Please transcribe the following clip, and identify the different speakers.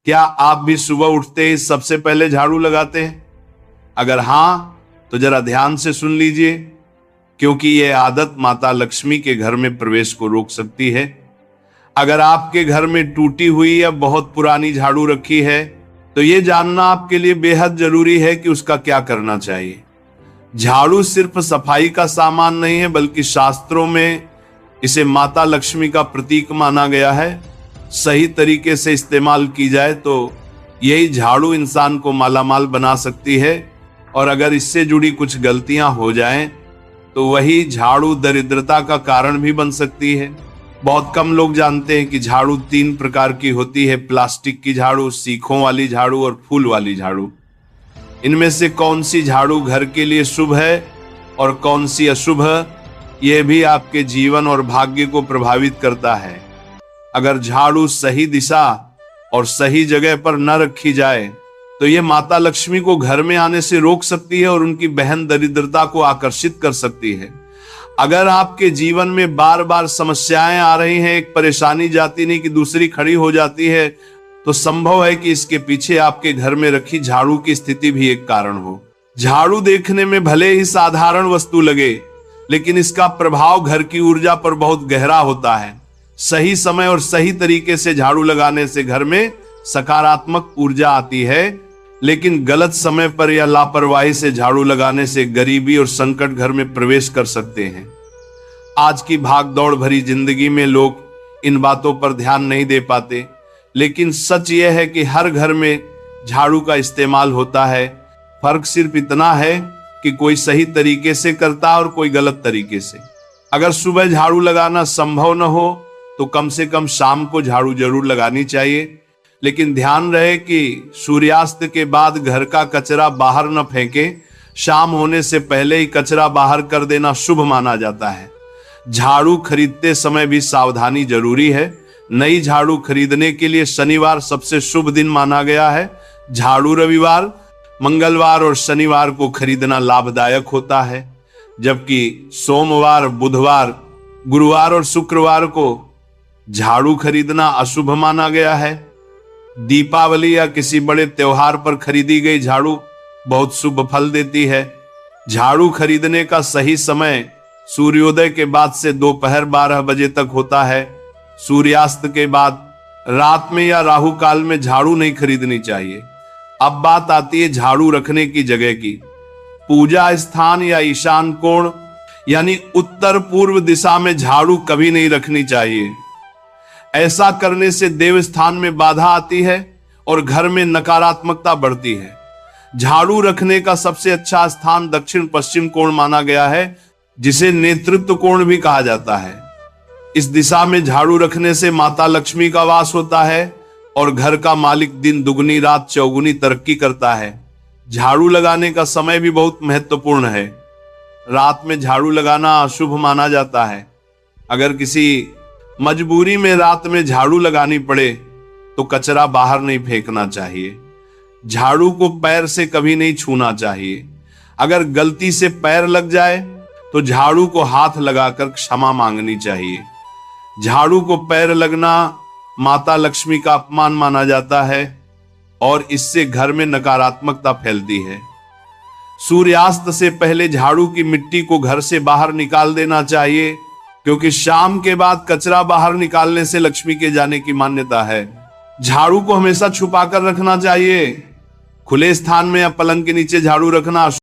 Speaker 1: क्या आप भी सुबह उठते ही सबसे पहले झाड़ू लगाते हैं? अगर हाँ, तो जरा ध्यान से सुन लीजिए, क्योंकि यह आदत माता लक्ष्मी के घर में प्रवेश को रोक सकती है। अगर आपके घर में टूटी हुई या बहुत पुरानी झाड़ू रखी है, तो यह जानना आपके लिए बेहद जरूरी है कि उसका क्या करना चाहिए। झाड़ू सिर्फ सफाई का सामान नहीं है, बल्कि शास्त्रों में इसे माता लक्ष्मी का प्रतीक माना गया है। सही तरीके से इस्तेमाल की जाए तो यही झाड़ू इंसान को मालामाल बना सकती है, और अगर इससे जुड़ी कुछ गलतियां हो जाएं तो वही झाड़ू दरिद्रता का कारण भी बन सकती है। बहुत कम लोग जानते हैं कि झाड़ू 3 प्रकार की होती है: प्लास्टिक की झाड़ू, सीखों वाली झाड़ू और फूल वाली झाड़ू। इनमें से कौन सी झाड़ू घर के लिए शुभ है और कौन सी अशुभ, यह भी आपके जीवन और भाग्य को प्रभावित करता है। अगर झाड़ू सही दिशा और सही जगह पर न रखी जाए तो यह माता लक्ष्मी को घर में आने से रोक सकती है और उनकी बहन दरिद्रता को आकर्षित कर सकती है। अगर आपके जीवन में बार बार समस्याएं आ रही हैं, एक परेशानी जाती नहीं कि दूसरी खड़ी हो जाती है, तो संभव है कि इसके पीछे आपके घर में रखी झाड़ू की स्थिति भी एक कारण हो। झाड़ू देखने में भले ही साधारण वस्तु लगे, लेकिन इसका प्रभाव घर की ऊर्जा पर बहुत गहरा होता है। सही समय और सही तरीके से झाड़ू लगाने से घर में सकारात्मक ऊर्जा आती है, लेकिन गलत समय पर या लापरवाही से झाड़ू लगाने से गरीबी और संकट घर में प्रवेश कर सकते हैं। आज की भागदौड़ भरी जिंदगी में लोग इन बातों पर ध्यान नहीं दे पाते, लेकिन सच यह है कि हर घर में झाड़ू का इस्तेमाल होता है। फर्क सिर्फ इतना है कि कोई सही तरीके से करता है और कोई गलत तरीके से। अगर सुबह झाड़ू लगाना संभव न हो तो कम से कम शाम को झाड़ू जरूर लगानी चाहिए, लेकिन ध्यान रहे कि सूर्यास्त के बाद घर का कचरा बाहर न फेंके। शाम होने से पहले ही कचरा बाहर कर देना शुभ माना जाता है। झाड़ू खरीदते समय भी सावधानी जरूरी है। नई झाड़ू खरीदने के लिए शनिवार सबसे शुभ दिन माना गया है। झाड़ू रविवार, मंगलवार और शनिवार को खरीदना लाभदायक होता है, जबकि सोमवार, बुधवार, गुरुवार और शुक्रवार को झाड़ू खरीदना अशुभ माना गया है। दीपावली या किसी बड़े त्योहार पर खरीदी गई झाड़ू बहुत शुभ फल देती है। झाड़ू खरीदने का सही समय सूर्योदय के बाद से दोपहर 12 बजे तक होता है। सूर्यास्त के बाद रात में या राहु काल में झाड़ू नहीं खरीदनी चाहिए। अब बात आती है झाड़ू रखने की जगह की। पूजा स्थान या ईशान कोण यानी उत्तर पूर्व दिशा में झाड़ू कभी नहीं रखनी चाहिए। ऐसा करने से देव स्थान में बाधा आती है और घर में नकारात्मकता बढ़ती है। झाड़ू रखने का सबसे अच्छा स्थान दक्षिण पश्चिम कोण माना गया है, जिसे नेतृत्व कोण भी कहा जाता है। इस दिशा में झाड़ू रखने से माता लक्ष्मी का वास होता है और घर का मालिक दिन दुगनी रात चौगुनी तरक्की करता है। झाड़ू लगाने का समय भी बहुत महत्वपूर्ण है। रात में झाड़ू लगाना अशुभ माना जाता है। अगर किसी मजबूरी में रात में झाड़ू लगानी पड़े तो कचरा बाहर नहीं फेंकना चाहिए। झाड़ू को पैर से कभी नहीं छूना चाहिए। अगर गलती से पैर लग जाए तो झाड़ू को हाथ लगाकर क्षमा मांगनी चाहिए। झाड़ू को पैर लगना माता लक्ष्मी का अपमान माना जाता है और इससे घर में नकारात्मकता फैलती है। सूर्यास्त से पहले झाड़ू की मिट्टी को घर से बाहर निकाल देना चाहिए, क्योंकि शाम के बाद कचरा बाहर निकालने से लक्ष्मी के जाने की मान्यता है। झाड़ू को हमेशा छुपाकर रखना चाहिए। खुले स्थान में या पलंग के नीचे झाड़ू रखना